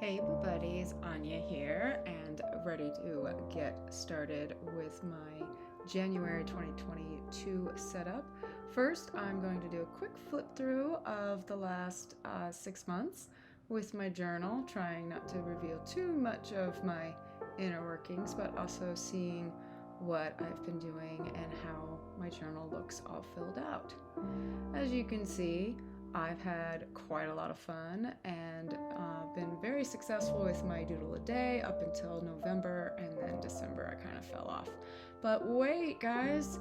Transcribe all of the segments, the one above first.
Hey buddies, Anya here and ready to get started with my January 2022 setup. First, I'm going to do a quick flip through of the last 6 months with my journal, trying not to reveal too much of my inner workings, but also seeing what I've been doing and how my journal looks all filled out. As you can see, I've had quite a lot of fun and been very successful with my doodle a day up until November, and then December I kind of fell off. But wait, guys,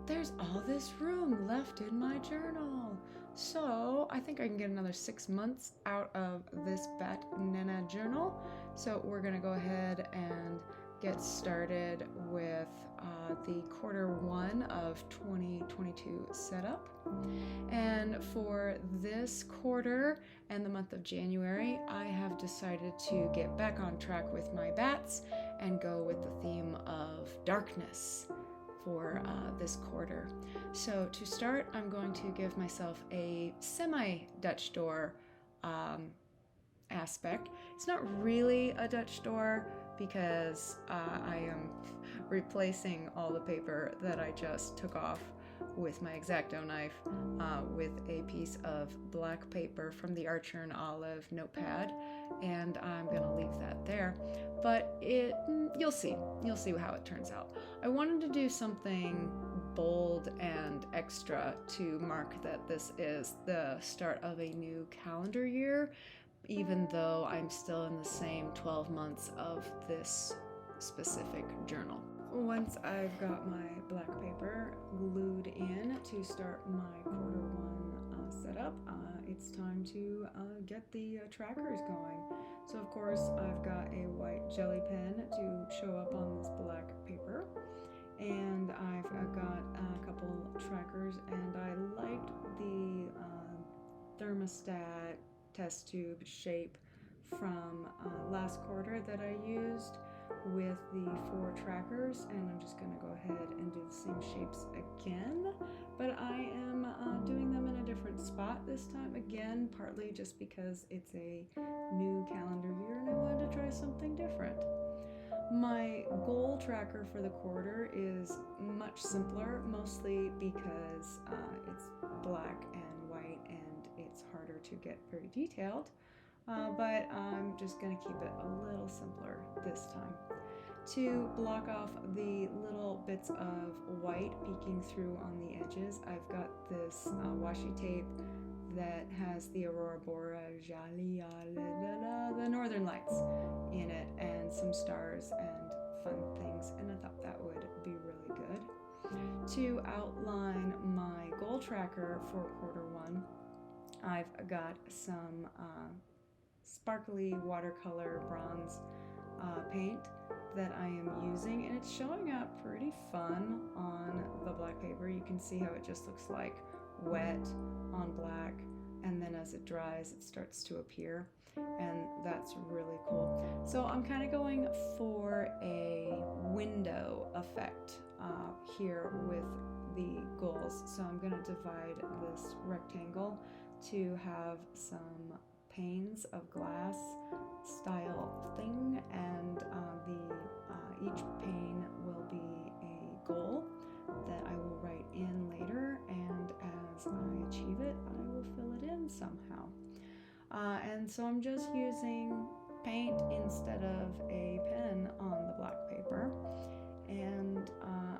there's all this room left in my journal. So I think I can get another 6 months out of this Bat Nana journal. So we're gonna go ahead and get started with the quarter 1 of 2022 setup. And for this quarter and the month of January, I have decided to get back on track with my bats and go with the theme of darkness for this quarter. So to start, I'm going to give myself a semi-Dutch door aspect. It's not really a Dutch door because I am replacing all the paper that I just took off with my X-Acto knife with a piece of black paper from the Archer and Olive notepad, and I'm gonna leave that there. But you'll see how it turns out. I wanted to do something bold and extra to mark that this is the start of a new calendar year, even though I'm still in the same 12 months of this specific journal. Once I've got my black paper glued in to start my quarter 1 setup, it's time to get the trackers going. So of course I've got a white jelly pen to show up on this black paper, and I've got a couple trackers, and I liked the thermostat test tube shape from last quarter that I used with the 4 trackers, and I'm just going to go ahead and do the same shapes again, but I am doing them in a different spot this time, again partly just because it's a new calendar year and I wanted to try something different. My goal tracker for the quarter is much simpler, mostly because it's black and white and it's harder to get very detailed. But I'm just going to keep it a little simpler this time. To block off the little bits of white peeking through on the edges, I've got this washi tape that has the Aurora Borealis, the Northern Lights in it, and some stars and fun things, and I thought that would be really good. To outline my goal tracker for quarter 1, I've got some sparkly watercolor bronze paint that I am using, and it's showing up pretty fun on the black paper. You can see how it just looks like wet on black, and then as it dries it starts to appear, and that's really cool. So I'm kind of going for a window effect here with the goals. So I'm going to divide this rectangle to have some panes of glass style thing, and each pane will be a goal that I will write in later, and as I achieve it I will fill it in somehow. And so I'm just using paint instead of a pen on the black paper, and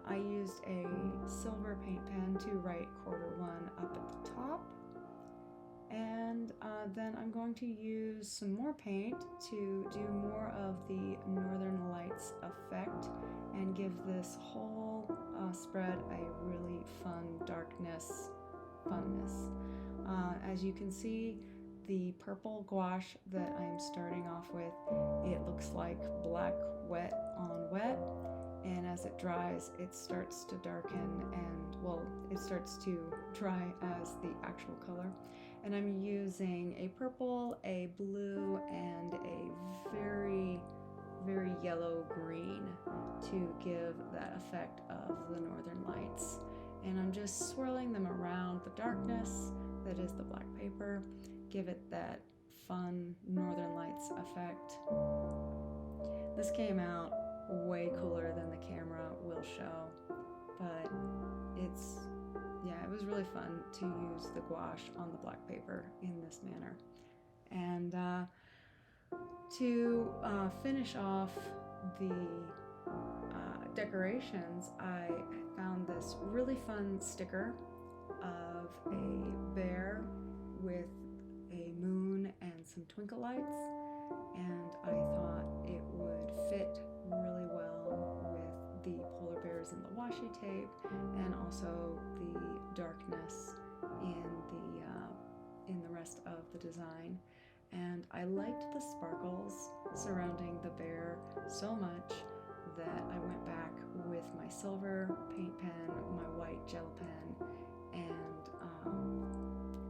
I used a silver paint pen to write quarter 1 up at the top. And then I'm going to use some more paint to do more of the Northern Lights effect and give this whole spread a really fun funness. As you can see, the purple gouache that I'm starting off with, it looks like black wet on wet, and as it dries it starts to darken, and well, it starts to dry as the actual color. And I'm using a purple, a blue, and a very, very yellow green to give that effect of the Northern Lights. And I'm just swirling them around the darkness that is the black paper, give it that fun Northern Lights effect. This came out way cooler than the camera will show, but it was really fun to use the gouache on the black paper in this manner. And to finish off the decorations, I found this really fun sticker of a bear with a moon and some twinkle lights, and I thought it would fit really well with the polar bears and the washi tape, and also the darkness in the rest of the design. And I liked the sparkles surrounding the bear so much that I went back with my silver paint pen, my white gel pen, and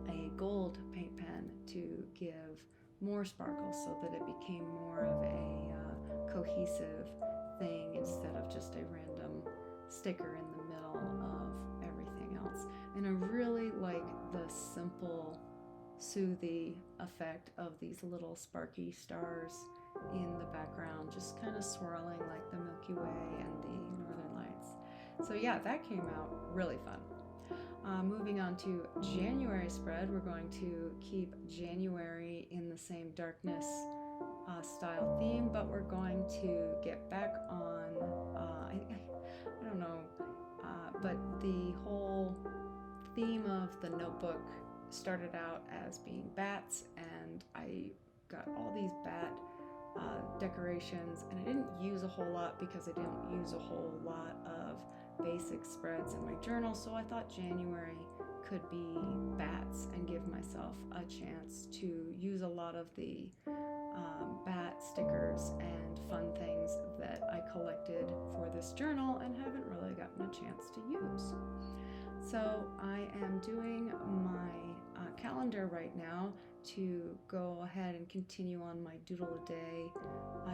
a gold paint pen to give more sparkles so that it became more of a cohesive thing instead of just a random sticker in the middle of everything else. And I really like the simple, soothy effect of these little sparky stars in the background, just kind of swirling like the Milky Way and the Northern Lights. So yeah, that came out really fun. Moving on to January spread, we're going to keep January in the same darkness style theme, but we're going to get back on, I don't know, but the whole theme of the notebook started out as being bats, and I got all these bat decorations, and I didn't use a whole lot because I didn't use a whole lot of basic spreads in my journal, so I thought January could be bats and give myself a chance to use a lot of the bat stickers and fun things that I collected for this journal and haven't really gotten a chance to use. So I am doing my calendar right now to go ahead and continue on my Doodle a Day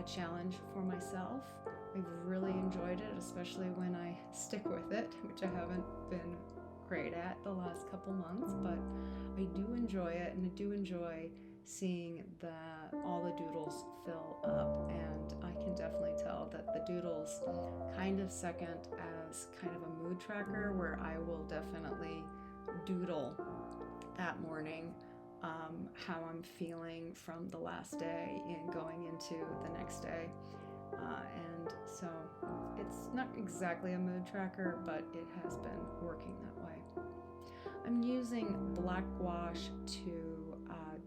challenge for myself. I've really enjoyed it, especially when I stick with it, which I haven't been great at the last couple months, but I do enjoy it, and I do enjoy seeing all the doodles fill up, and I can definitely tell that the doodles kind of second as kind of a mood tracker, where I will definitely doodle that morning how I'm feeling from the last day and going into the next day. And so it's not exactly a mood tracker, but it has been working that way. I'm using black gouache to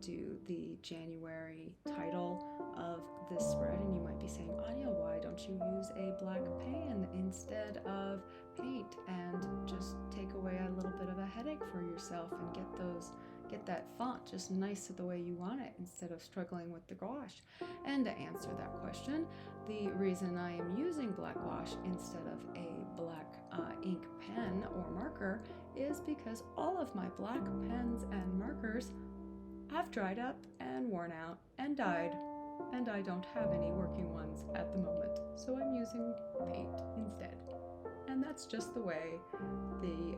do the January title of this spread, and you might be saying, Anya, why don't you use a black pen instead of paint and just take away a little bit of a headache for yourself and get that font just nice to the way you want it instead of struggling with the gouache? And to answer that question, the reason I am using black gouache instead of a black ink pen or marker is because all of my black pens and markers have dried up and worn out and died, and I don't have any working ones at the moment, so I'm using paint instead. And that's just the way the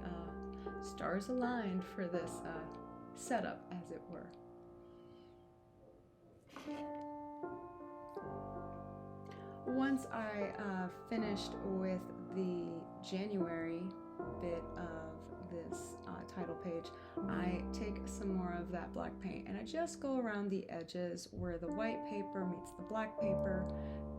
stars aligned for this setup, as it were. Once I finished with the January bit of this title page, I take some more of that black paint and I just go around the edges where the white paper meets the black paper.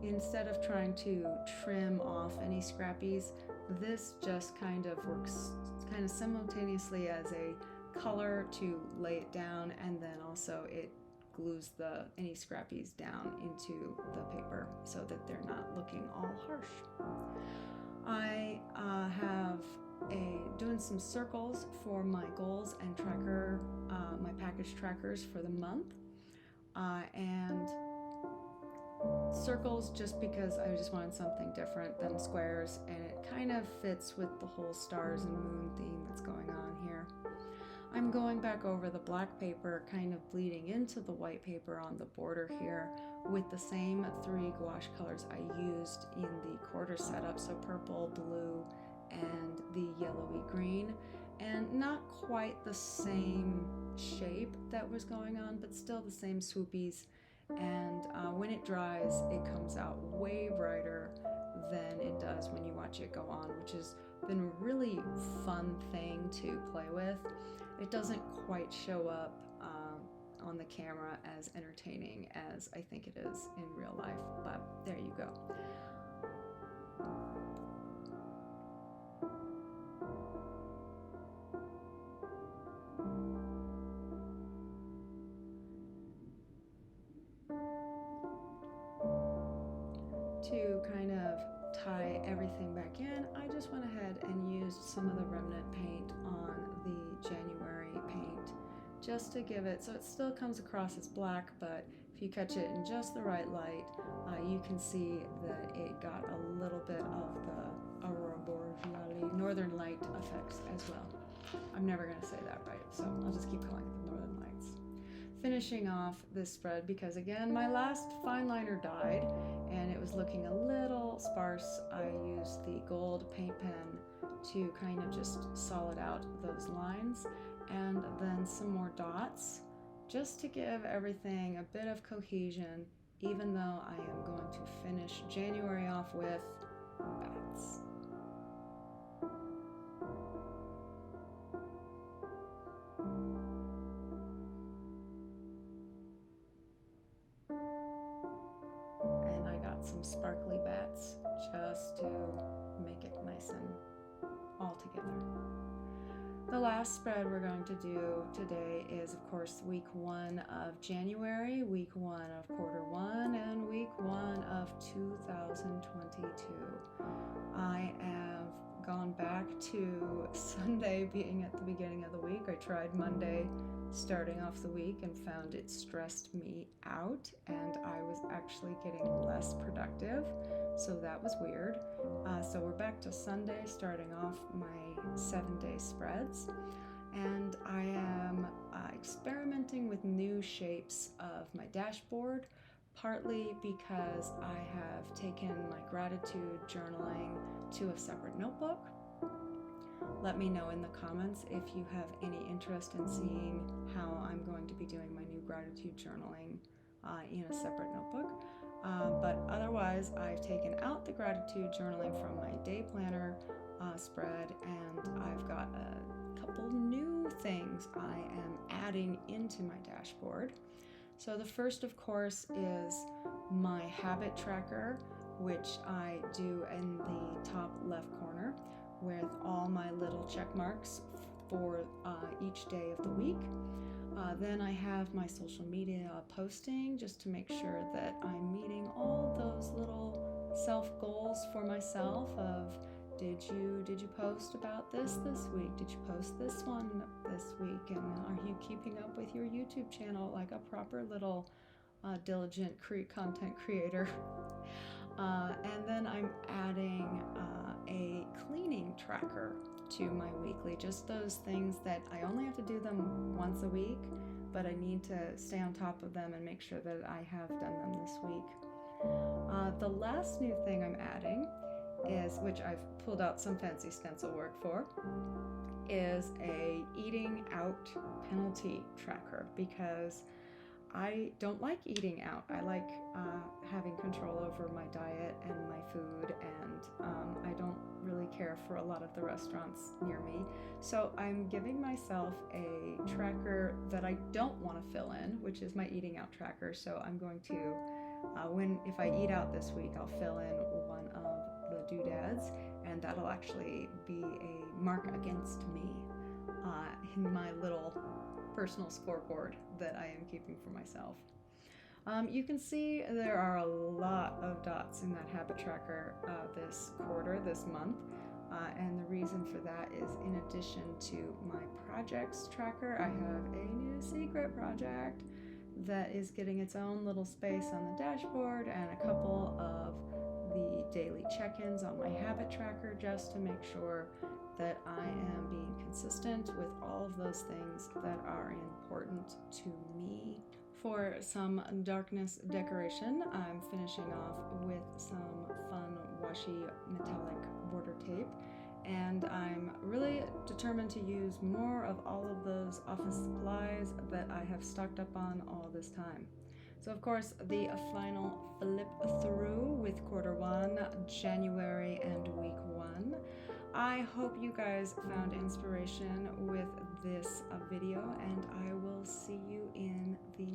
Instead of trying to trim off any scrappies, this just kind of works kind of simultaneously as a color to lay it down, and then also it glues any scrappies down into the paper so that they're not looking all harsh. I have doing some circles for my goals and tracker, my package trackers for the month, and circles just because I just wanted something different than squares, and it kind of fits with the whole stars and moon theme that's going on here. I'm going back over the black paper, kind of bleeding into the white paper on the border here with the same 3 gouache colors I used in the quarter setup, so purple, blue, and the yellowy green. and not quite the same shape that was going on, but still the same swoopies. And when it dries, it comes out way brighter than it does when you watch it go on, which has been a really fun thing to play with. It doesn't quite show up on the camera as entertaining as I think it is in real life, but there you go. To kind of tie everything back in, I just went ahead and used some of the remnant paint on the January paint just to give it, so it still comes across as black, but if you catch it in just the right light, you can see that it got a little bit of the aurora borealis, northern light effects as well. I'm never going to say that right, so I'll just keep calling it the northern lights. Finishing off this spread, because again my last fine liner died and it was looking a little sparse, I used the gold paint pen to kind of just solid out those lines, and then some more dots just to give everything a bit of cohesion, even though I am going to finish January off with bats. Some sparkly bats just to make it nice and all together. The last spread we're going to do today is, of course, week 1 of January, week 1 of quarter 1, and week 1 of 2022. I have gone back to Sunday being at the beginning of the week. I tried Monday starting off the week and found it stressed me out, and I was actually getting less productive, so that was weird. So we're back to Sunday starting off my 7-day spreads, and I am experimenting with new shapes of my dashboard, partly because I have taken my gratitude journaling to a separate notebook. Let me know in the comments if you have any interest in seeing how I'm going to be doing my new gratitude journaling in a separate notebook. But otherwise, I've taken out the gratitude journaling from my day planner spread, and I've got a couple new things I am adding into my dashboard. So the first, of course, is my habit tracker, which I do in the top left corner with all my little check marks for each day of the week. Then I have my social media posting just to make sure that I'm meeting all those little self goals for myself of did you post about this week? Did you post this one this week? And are you keeping up with your YouTube channel like a proper little diligent content creator? And then I'm adding a cleaning tracker to my weekly, just those things that I only have to do them once a week, but I need to stay on top of them and make sure that I have done them this week. The last new thing I'm adding is, which I've pulled out some fancy stencil work for, is a eating out penalty tracker, because I don't like eating out. I like having control over my diet and my food, and I don't really care for a lot of the restaurants near me. So I'm giving myself a tracker that I don't want to fill in, which is my eating out tracker. So I'm going to, if I eat out this week, I'll fill in one of the doodads, and that'll actually be a mark against me in my little personal scoreboard that I am keeping for myself. You can see there are a lot of dots in that habit tracker this month, and the reason for that is, in addition to my projects tracker, I have a new secret project that is getting its own little space on the dashboard, and a couple of the daily check-ins on my habit tracker, just to make sure that I am being consistent with all of those things that are important to me. For some darkness decoration, I'm finishing off with some fun washi metallic border tape, and I'm really determined to use more of all of those office supplies that I have stocked up on all this time. So of course, the final flip through with Q1, January and week 1. I hope you guys found inspiration with this video, and I will see you in the